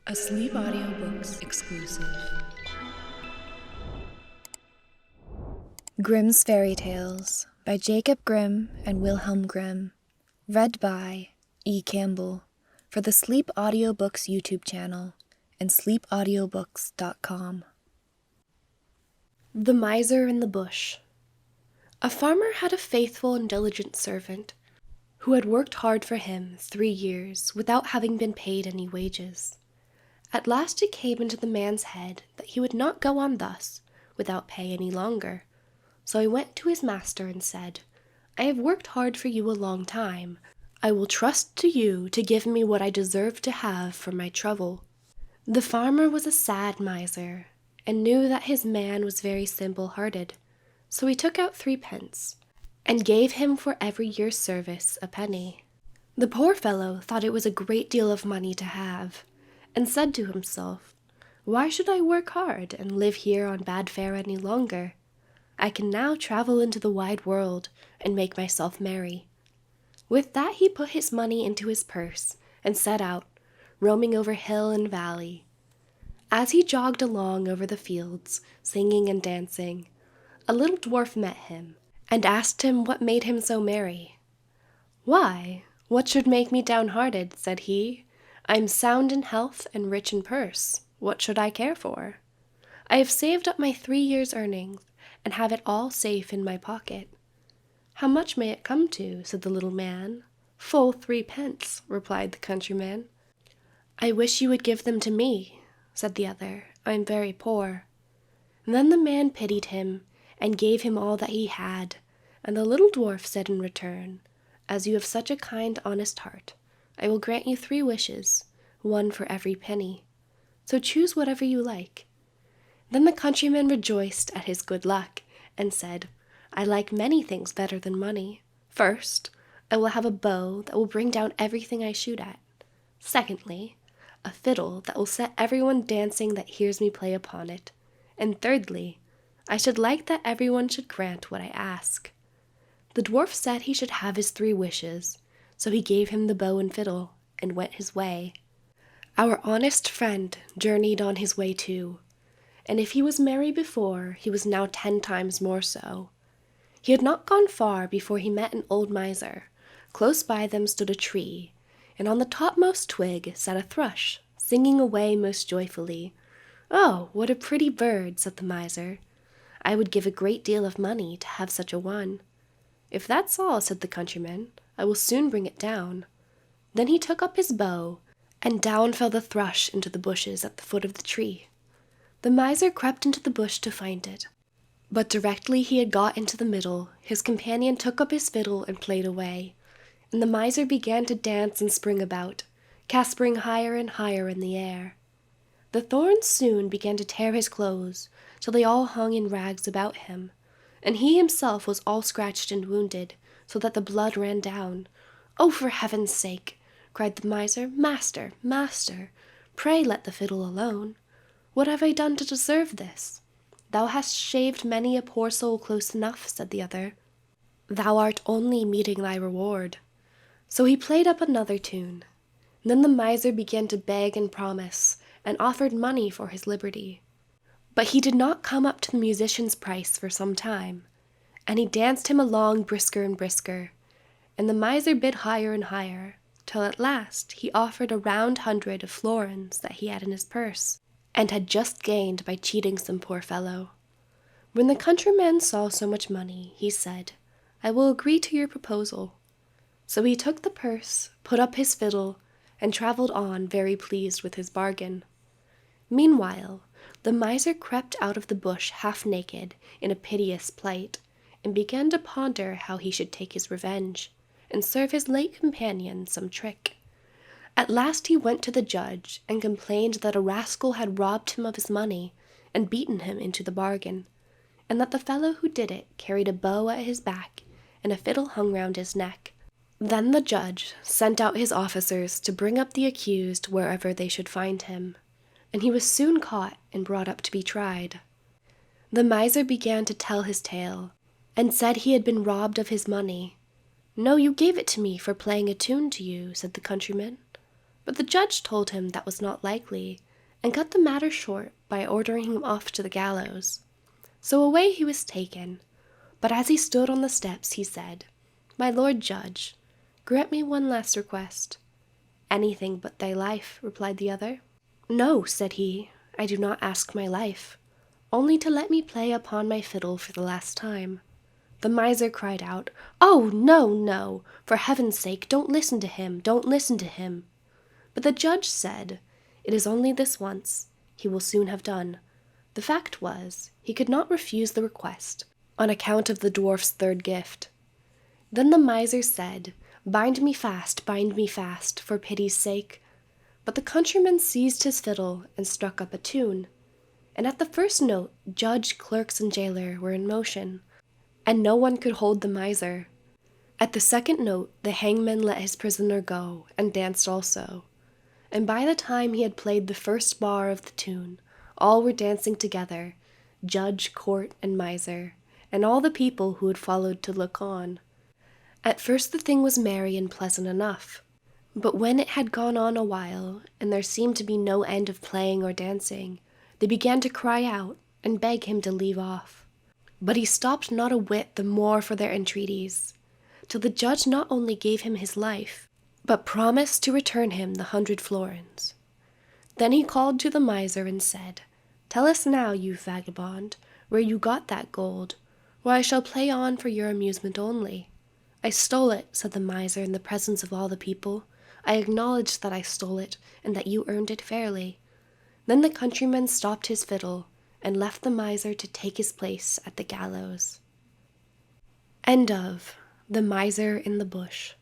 A Sleep Audiobooks exclusive. Grimm's Fairy Tales by Jacob Grimm and Wilhelm Grimm. Read by E. Campbell for the Sleep Audiobooks YouTube channel and sleepaudiobooks.com. The Miser in the Bush. A farmer had a faithful and diligent servant who had worked hard for him 3 years without having been paid any wages. At last it came into the man's head that he would not go on thus without pay any longer. So he went to his master and said, "I have worked hard for you a long time. I will trust to you to give me what I deserve to have for my trouble." The farmer was a sad miser, and knew that his man was very simple-hearted, so he took out 3 pence, and gave him for every year's service a penny. The poor fellow thought it was a great deal of money to have, and said to himself, "Why should I work hard and live here on bad fare any longer? I can now travel into the wide world and make myself merry." With that he put his money into his purse and set out, roaming over hill and valley. As he jogged along over the fields, singing and dancing, a little dwarf met him and asked him what made him so merry. "Why, what should make me downhearted?" said he. "I am sound in health and rich in purse. What should I care for? I have saved up my 3 years' earnings, and have it all safe in my pocket." "How much may it come to?" said the little man. "Full 3 pence," replied the countryman. "I wish you would give them to me," said the other. "I am very poor." And then the man pitied him, and gave him all that he had, and the little dwarf said in return, "As you have such a kind, honest heart, I will grant you 3 wishes, 1 for every penny. So choose whatever you like." Then the countryman rejoiced at his good luck, and said, "I like many things better than money. First, I will have a bow that will bring down everything I shoot at. Secondly, a fiddle that will set everyone dancing that hears me play upon it. And thirdly, I should like that everyone should grant what I ask." The dwarf said he should have his 3 wishes, so he gave him the bow and fiddle, and went his way. Our honest friend journeyed on his way too, and if he was merry before, he was now 10 times more so. He had not gone far before he met an old miser. Close by them stood a tree, and on the topmost twig sat a thrush, singing away most joyfully. "Oh, what a pretty bird!" said the miser. "I would give a great deal of money to have such a one." "If that's all," said the countryman, "I will soon bring it down." Then he took up his bow, and down fell the thrush into the bushes at the foot of the tree. The miser crept into the bush to find it, but directly he had got into the middle, his companion took up his fiddle and played away, and the miser began to dance and spring about, caspering higher and higher in the air. The thorns soon began to tear his clothes, till they all hung in rags about him, and he himself was all scratched and wounded, so that the blood ran down. "Oh, for heaven's sake!" cried the miser. "Master, master, pray let the fiddle alone. What have I done to deserve this?" "Thou hast shaved many a poor soul close enough," said the other. "Thou art only meeting thy reward." So he played up another tune. Then the miser began to beg and promise, and offered money for his liberty. But he did not come up to the musician's price for some time, and he danced him along brisker and brisker, and the miser bid higher and higher, till at last he offered a round 100 of florins that he had in his purse, and had just gained by cheating some poor fellow. When the countryman saw so much money, he said, "I will agree to your proposal." So he took the purse, put up his fiddle, and travelled on very pleased with his bargain. Meanwhile, the miser crept out of the bush half naked, in a piteous plight, and began to ponder how he should take his revenge, and serve his late companion some trick. At last he went to the judge, and complained that a rascal had robbed him of his money, and beaten him into the bargain, and that the fellow who did it carried a bow at his back, and a fiddle hung round his neck. Then the judge sent out his officers to bring up the accused wherever they should find him, and he was soon caught and brought up to be tried. The miser began to tell his tale, and said he had been robbed of his money. "No, you gave it to me for playing a tune to you," said the countryman. But the judge told him that was not likely, and cut the matter short by ordering him off to the gallows. So away he was taken, but as he stood on the steps he said, "My lord judge, grant me one last request." "Anything but thy life," replied the other. "No," said he, "I do not ask my life, only to let me play upon my fiddle for the last time." The miser cried out, "Oh, no, no! For heaven's sake, don't listen to him, don't listen to him!" But the judge said, "It is only this once, he will soon have done." The fact was, he could not refuse the request, on account of the dwarf's third gift. Then the miser said, bind me fast, for pity's sake." But the countryman seized his fiddle and struck up a tune. And at the first note, judge, clerks, and jailer were in motion, and no one could hold the miser. At the second note, the hangman let his prisoner go, and danced also. And by the time he had played the first bar of the tune, all were dancing together, judge, court, and miser, and all the people who had followed to look on. At first the thing was merry and pleasant enough, but when it had gone on a while, and there seemed to be no end of playing or dancing, they began to cry out and beg him to leave off. But he stopped not a whit the more for their entreaties, till the judge not only gave him his life, but promised to return him the 100 florins. Then he called to the miser and said, "Tell us now, you vagabond, where you got that gold, or I shall play on for your amusement only." "I stole it," said the miser in the presence of all the people. "I acknowledge that I stole it, and that you earned it fairly." Then the countryman stopped his fiddle, and left the miser to take his place at the gallows. End of The Miser in the Bush.